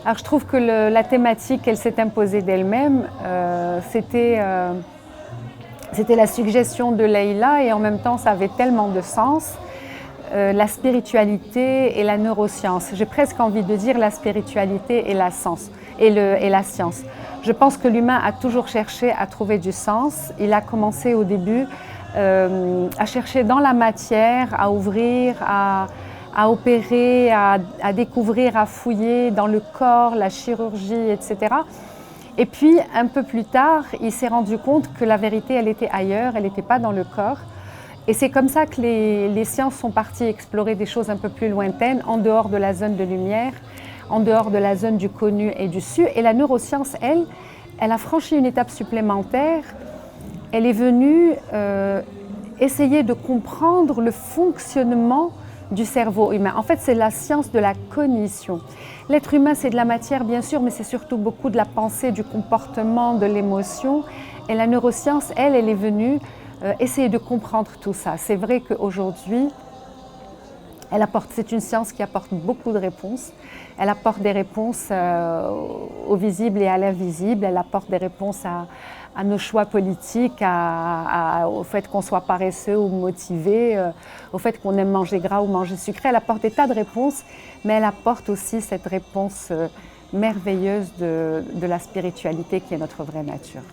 Alors je trouve que la thématique, elle s'est imposée d'elle-même. C'était la suggestion de Leïla et en même temps ça avait tellement de sens. La spiritualité et la neuroscience. J'ai presque envie de dire la spiritualité et la science. Je pense que l'humain a toujours cherché à trouver du sens. Il a commencé au début à chercher dans la matière, à ouvrir, à opérer, à découvrir, à fouiller dans le corps, la chirurgie, etc. Et puis, un peu plus tard, il s'est rendu compte que la vérité, elle était ailleurs, elle n'était pas dans le corps. Et c'est comme ça que les sciences sont parties explorer des choses un peu plus lointaines, en dehors de la zone de lumière, en dehors de la zone du connu et du su. Et la neuroscience, elle a franchi une étape supplémentaire. Elle est venue essayer de comprendre le fonctionnement du cerveau humain. En fait, c'est la science de la cognition. L'être humain, c'est de la matière, bien sûr, mais c'est surtout beaucoup de la pensée, du comportement, de l'émotion. Et la neuroscience, elle est venue essayer de comprendre tout ça. C'est vrai qu'aujourd'hui, c'est une science qui apporte beaucoup de réponses. Elle apporte des réponses au visible et à l'invisible. Elle apporte des réponses à nos choix politiques, au fait qu'on soit paresseux ou motivé, au fait qu'on aime manger gras ou manger sucré. Elle apporte des tas de réponses, mais elle apporte aussi cette réponse merveilleuse de la spiritualité qui est notre vraie nature.